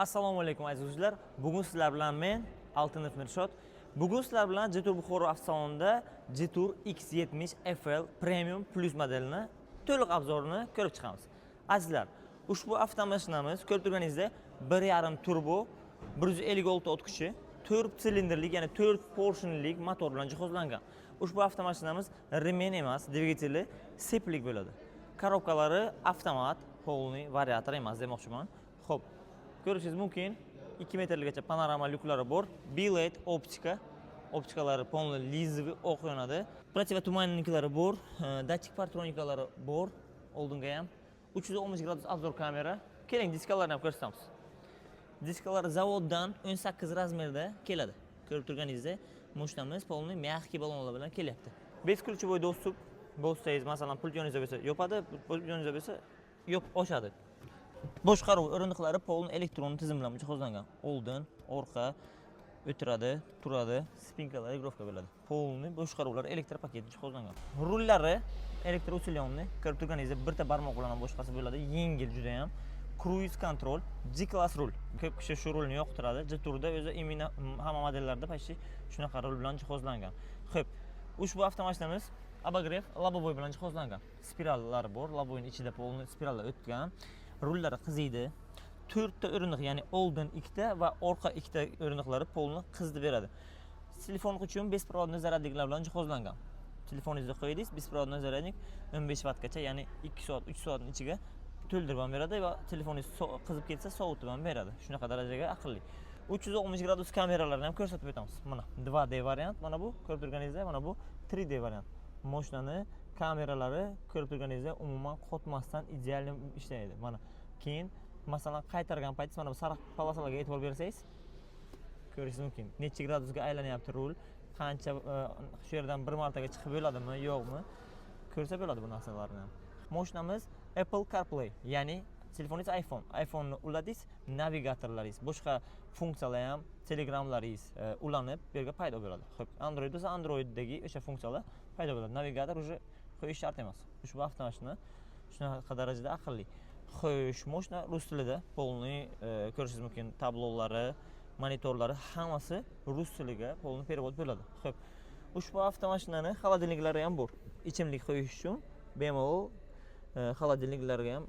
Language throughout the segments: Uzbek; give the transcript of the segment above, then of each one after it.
Assalomu alaykum aziz do'stlar. Bugun sizlar bilan men Altinov Mirshod. Bugun sizlar bilan Jetur Buxoro avtosalonida Jetur X70 FL Premium Plus modelini to'liq obzorini ko'rib chiqamiz. Azizlar, ushbu avtomashinamiz ko'rib turganingizdek 1.5 turbo 156 ot kuchi 4 silindrlik, ya'ni 4 portionlik motor bilan jihozlangan. Ushbu avtomashinamiz remen emas, dvigateli seplik bo'ladi. Korobkalari avtomat, polniy variator emas demoqchiman. Xo'p, ko'rishingiz mumkin 2 metrgacha panorama lyuklari bor. Billet optika, optikalari polniy lizoviy o'q yonadi. Protivatumanniklari bor, datchik partronikalari bor. Oldinga ham 360 gradus obzor kamera. Keling, diskalarni ham ko'rsatamiz. Diskalar zavoddan 18 razmerda keladi. Ko'rib turganingizdek, mashinamiz polniy mягкий balonlar bilan kelyapti. Beskuluchvoy доступ bo'lsangiz, masalan, pult yoningizda bo'lsa yopadi, pult yoningizda bo'lsa ochadi. Boshqaruv o'rindiqlari polniy elektron tizim bilan jihozlangan. Oldin, orqa, o'tiradi, turadi, spinkalar regrovka bo'ladi. Polniy boshqaruvlar elektr paketi jihozlangan. Rullari elektr usilyonli, ko'rib turganingizdek, bitta barmoq bilan boshqasi bo'ladi. Yengil juda ham. Cruise control, G-class rul. Ko'p kishi shu rulni yoqtiradi. Jeturda o'zi imina hamma modellarda почти shunaqa rul bilan jihozlangan. Xo'p, ushbu avtomashinamiz abagrev lobovoy bilan jihozlangan. Spirallari bor, lobovoyning ichida polniy spirallar o'tgan. Rullari qiziydi. 4 ta o'rindiq, ya'ni oldin 2 ta va orqa 2 ta o'rindiqlari polni qizdi beradi. Telefon uchun bespirodniy zaryadniklar bilan jihozlangan. Telefoningizga qo'yingiz, bespirodniy zaryadnik 15 vattgacha, ya'ni 2 soat, 3 soatning ichiga to'ldirib ham beradi va telefoningiz qizib ketsa sovutib ham beradi. Shunaqa darajaga aqlli. 360 gradus kameralarni ham ko'rsatib o'tamiz. Mana 2D variant, mana bu ko'rib turganingizdek, mana bu 3D variant. Mashinani kameralari ko'rib turganingizdek umuman qotmasdan ideal ishlaydi. Mana keyin masalan qaytargan paytingiz mana bu sariq polosalarga e'tibor bersangiz ko'rishingiz mumkin. Necha gradusga aylanyapti rul, qancha shu yerdan bir martaga chiqib bo'ladimi, yo'qmi? Ko'rsa bo'ladi bu narsalarni. Mashinamiz Apple CarPlay, ya'ni telefoningiz iPhone'ni uladingiz, navigatorlaringiz, boshqa funksiyalar ham, telegramlaringiz ulanib bu yerga paydo bo'ladi. Xo'p, Android bo'lsa Androiddagi o'sha funksiyalar paydo bo'ladi. Navigator уже qo'yish shart emas. Ushbu avtomashina shunaqa darajada aqlli. Xo'sh, mashina rus tilida, polniy ko'rishingiz mumkin, tablolari, monitorlari hammasi rus tiliga polniy perevod bo'ladi. Xo'p, ushbu avtomashinani xolodilniklari ham bor. Ichimlik qo'yish uchun bemalol xolodilniklarga ham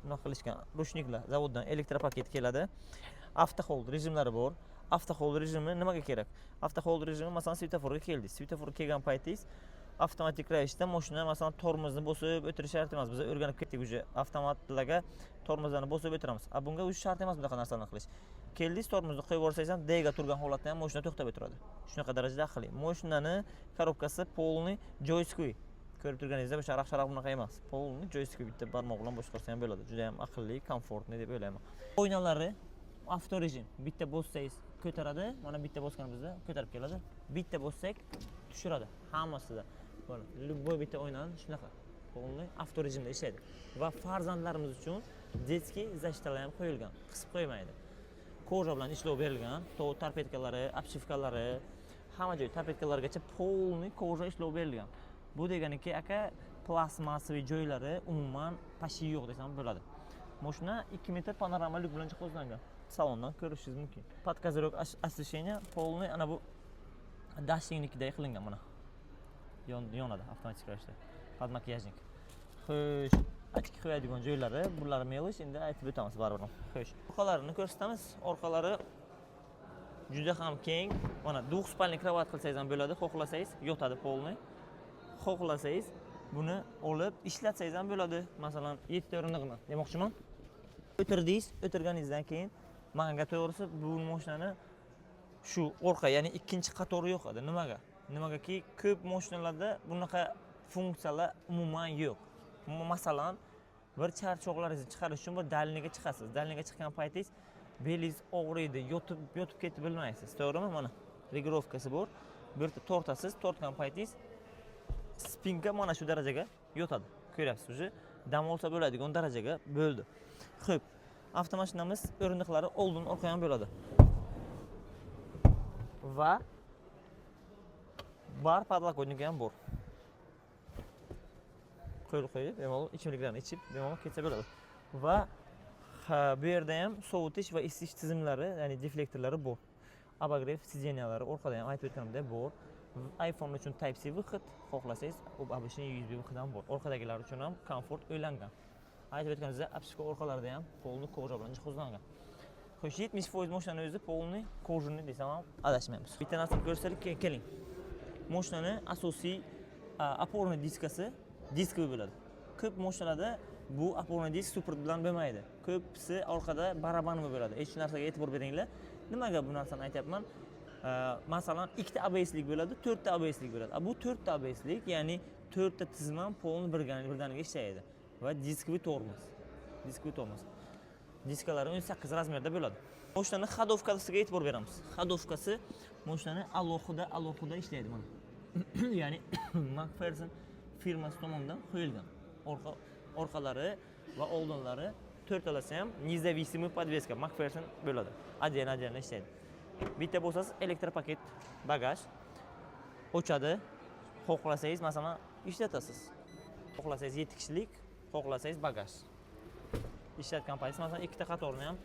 nima qilishgan. Rushniklar zavoddan elektr paketi keladi. Avtohold rejimlari bor. Avtohold rejimi nimaga kerak? Avtohold rejimi masalan svetoforga keldingiz. Svetoforga kelgan paytingiz avtomatik ravishda mashina masalan tormozni bosib o'tirish shart emas. Biz o'rganib ketdik uje avtomatlarga tormozlarni bosib o'tiramiz. Bunga uch shart emas bunaqa narsalarni qilish. Keldingiz tormozni qo'yib yuborsangiz ham D ga turgan holatda ham mashina to'xtab o'tiradi. Shunaqa darajada aqlli. Mashinani korobkasi polniy joystick. Ko'rib turganingizda bu sharaq bunaqa emas. Polniy joystick, bitta barmoq bilan boshqarsa ham bo'ladi. Juda ham aqlli, komfortli deb o'ylayman. Oynalari avto rejim. Bitta bossangiz ko'taradi, mana bitta bosganimizda ko'tarib keladi. Bitta bossak tushiradi hammasida. Mana любой bitta o'ynani shunaqa polniy avto rejimda ishlaydi. Va farzandlarimiz uchun детский защитаlar ham qo'yilgan, qisib qo'ymaydi. Koja bilan ishlov berilgan, tarpetkalari, obshivkalari, hamma joy tarpetkalargacha polniy koja ishlov berilgan. Bu deganiki aka plastmassaviy joylari umuman почти yo'q desam bo'ladi. Mashina 2 metr panorama lyuk bilan jihozlangan. Salondan ko'rishingiz mumkin. Podkazirok освещение polniy ana bu dashingnikidek qilingan mana. Yonadi avtomatik ravishda. Podmakiyajnik. Xo'sh, ochki qo'yadigan joylari, bular melish, endi aytib o'tamiz baribir. Xo'sh, orqalarini ko'rsatamiz. Orqalari juda ham keng. Mana двухспальный krovat qilsangiz ham bo'ladi, xohlasangiz yotadi polniy. Xohlasangiz buni olib ishlatsangiz ham bo'ladi. Masalan, 7 ta o'rindiqni demoqchiman. O'tirdingiz, o'tirganingizdan keyin menga to'g'risi bu mashinani shu orqa, ya'ni ikkinchi qatori yo'q edi. Nimaga? Nimagaki ko'p mashinalarda bunaqa funksiyalar umuman yo'q. Masalan, bir charchoqlaringizni chiqarish uchun bir dalniga chiqasiz. Dalniga chiqqan paytingiz belingiz og'riydi, yotib ketib bilmaysiz. To'g'rimi? Mana regrovkasi bor. Bu yerda tortasiz, tortgan paytingiz spinka mana shu darajaga yotadi. Ko'ryapsiz, uje dam olsa bo'ladigan darajaga bo'ldi. Xo'p, avtomashinamiz o'rindiqlari oldin orqa ham bo'ladi. Va bar podlokotniki ham bor. Qo'yib, bemalol ichimliklarni ichib, bemalol ketsa bo'ladi. Va Ha, bu yerda ham sovutish va isitish tizimlari, ya'ni deflektorlari bor. Abagrev sideniyalari orqada ham aytib o'tganimdek bor. iPhone uchun Type-C vixit, xohlasangiz, obishni USB vixit ham bor. Orqadagilar uchun ham komfort o'ylangan. Aytib o'tganimdek, apsika orqalarida ham polni koja bilan jihozlangan. Xo'sh, 70% mashinani o'zi polni kojani desam ham adashmaymiz. Bitta narsani ko'rsadik, keling. Mashinani asosiy oporni diskasi diskoviy bo'ladi. Ko'p mashinalarda bu oporni disk super bilan bo'lmaydi. Ko'pisi orqada barabanmi bo'ladi. Hech narsaga e'tibor beringlar. Nimaga bu narsani aytyapman? Masalan, 2 ta ABS'lik bo'ladi, 4 ta ABS'lik bo'ladi. Bu 4 ta ABS'lik, ya'ni 4 ta tizim polni birdaniga ishlaydi va diskoviy tormoz. Diskoviy tormoz. Diskalari 18 razmerda bo'ladi. Mashinani xadovkasiga e'tibor beramiz. Xadovkasi mashinani alohida ishlaydi mana. Ya'ni McPherson firmasi tomonidan qo'yilgan. Orqalari va oldinlari to'rtalasi ham независимый подвеска McPherson bo'ladi. Отдельно ishlaydi. Bitta bo'lsangiz elektropaket, bagaj ochadi. Xohlasangiz masalan ishlatasiz. Xohlasangiz 7 kishilik, xohlasangiz bagaj. Ishlatgan paytingiz masalan ikkita qatorni ham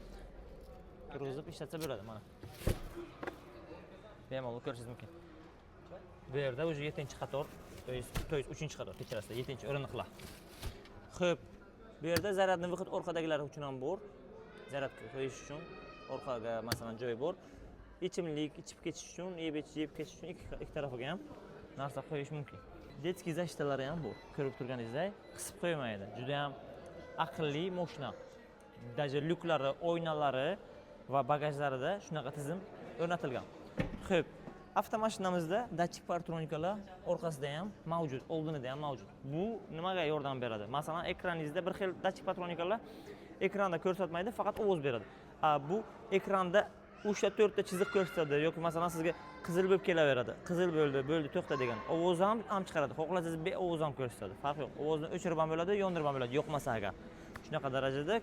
kirgizib ishlatsa bo'ladi mana. Bemalol ko'rishingiz mumkin. Bu yerda o'zi 7-qator, to есть 3-qator, kechirasizlar, 7-o'rindiqlar. Xo'p, bu yerda zaryadni vixit orqadagilar uchun ham bor. Zaryadga qo'yish uchun orqaga masalan joy bor. Ichimlik ichib ketish uchun, yeb ketish uchun ikki tarafiga ham narsa qo'yish mumkin. Detskiy zashtalari ham bor. Ko'rib turganingizdek, qisib qo'ymaydi. Juda ham aqlli mashina. Даже lyuklari, oynalari va bagajlarida shunaqa tizim o'rnatilgan. Xo'p, avtomashinamizda datchik partronikalar orqasida ham mavjud, oldinida ham mavjud. Bu nimaga yordam beradi? Masalan, ekraningizda bir xil datchik partronikalar ekranda ko'rsatmaydi, faqat ovoz beradi. Bu ekranda o'sha 4 ta chiziq ko'rsatadi yoki masalan sizga qizil bo'lib kelaveradi. Qizil bo'ldi, to'xta degan. Ovoz ham chiqaradi. Xohlasangiz ovoz ham ko'rsatadi. Farqi yo'q. Ovozni o'chirib ham bo'ladi, yondirib ham bo'ladi, yo'qmasa agar. Shunaqa darajada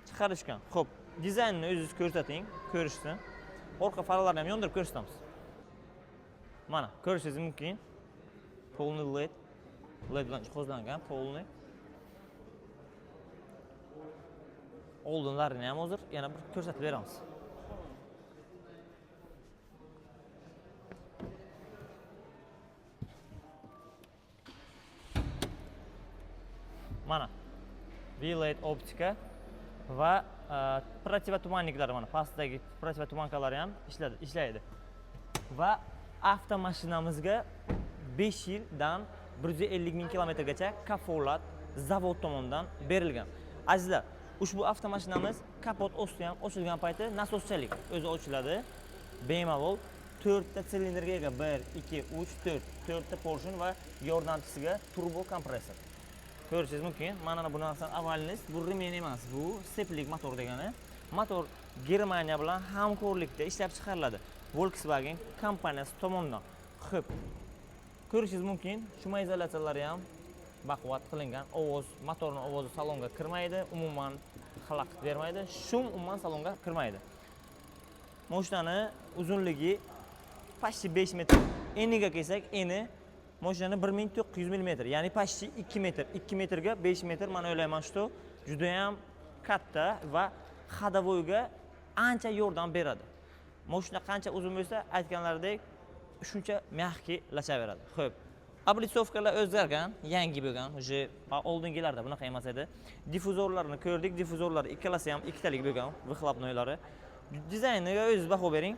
chiqarishgan. Xo'p, dizaynni o'zingiz ko'rsating, ko'rishsin. Orqa farlarni ham yondirib ko'rsatamiz. Mana, ko'rishingiz mumkin. Polni LED bilan jihozlangan, polni. Oldinlarini ham hozir yana bir ko'rsatib beramiz. Mana V-LED optika va protivotumanniklar mana pastdagi protivotumankalar ham ishlaydi. Va avtomashinamizga 5 yildan 150 ming kilometrgacha kafolat zavod tomonidan berilgan. Azizlar, ushbu avtomashinamiz kapot osti ham ochilgan payti nasoschalik o'zi ochiladi. Bemalol 4 ta silindrga ega 1, 2, 3, 4 ta portion va yordamchisiga turbo kompressor. Ko'rishingiz mumkin. Mana bu narsani avvaliniz, bu remen emas, bu seplik motor degani. Motor Germaniya bilan hamkorlikda ishlab chiqariladi. Volkswagen kompaniyasi tomonidan. Xo'p. Ko'rishingiz mumkin, shuma izolyatsiyalari ham baquvvat qilingan. Motorning ovozi salonga kirmaydi, umuman xalaqit bermaydi. Shum umuman salonga kirmaydi. Mashinani uzunligi почти 5 metr. Eniga kelsak, eni mashinani 1900 mm, ya'ni почти 2 metr. 2 metrga 5 metr, men o'ylayman, shu juda ham katta va xadavoyga ancha yordam beradi. Mashina qancha uzun bo'lsa, aytganlaridek shuncha mягкийlashaveradi. Xo'p, облицовкаlar o'zgargan, yangi bo'lgan. O'sha oldingilarda bunaqa emas edi. Difuzorlarni ko'rdik. Difuzorlar ikkalasi ham ikkitalik bo'lgan, выхлопнойлari. Dizayniga o'zingiz baho bering.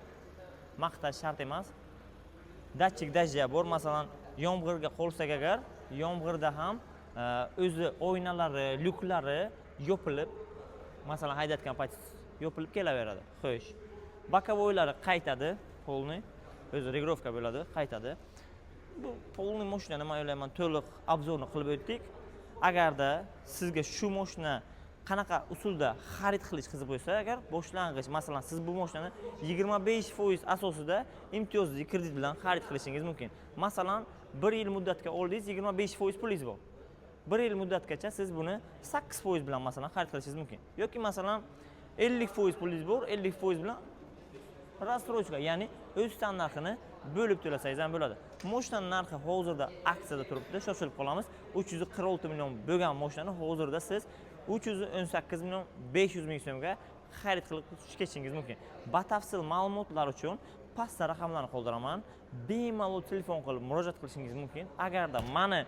Maqtash shart emas. Datchik dajja bor, masalan, yomg'irga qolsak agar, yomg'irda ham o'zi oynalari, lyuklari yopilib, masalan, haydayotgan payt yopilib kelaveradi. Xo'sh. Bokovoylari qaytadi, polni, o'zi regrovka bo'ladi, qaytadi. Bu polni mashinani men o'ylayman to'liq obzorni qilib o'tdik. Agarda sizga shu mashina qanaqa usulda xarid qilish qiziq bo'lsa, agar boshlang'ich, masalan, siz bu mashinani 25% asosida imtiyozli kredit bilan xarid qilishingiz mumkin. Masalan, 1 yil muddatga oldingiz, 25% pulingiz bor. 1 yil muddatgacha siz buni 8% bilan masalan xarid qilishingiz mumkin. Yoki masalan 50% pulingiz bor, 50% bilan rassrochka, ya'ni o'z narxini bo'lib to'lasangiz ham bo'ladi. Mashinaning narxi hozirda aksiyada turibdi, shoshilib qolamiz. 346 million bo'lgan mashinani hozirda siz 318 million 500 ming so'mga xarid qilib ketishingiz mumkin. Batafsil ma'lumotlar uchun pastda raqamlarni qoldiraman. Bemalol telefon qilib murojaat qilishingiz mumkin. Agarda meni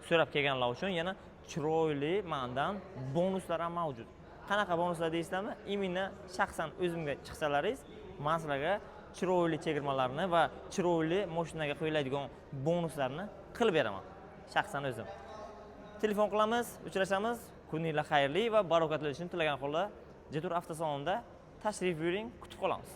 so'rab kelganlar uchun yana chiroyli mendan bonuslar ham mavjud. Qanaqa bonuslar deysizlarmi? Imенно shaxsan o'zimga chiqsalaringiz, men sizlarga chiroyli chegirmalarni va chiroyli mashinaga qo'yiladigan bonuslarni qilib beraman. Shaxsan o'zim. Telefon qilamiz, uchrashamiz. Kuninglar xayrli va barokatli bo'lishini tilagan holda Jetur avtosalonida tashrif buyuring, kutib qolamiz.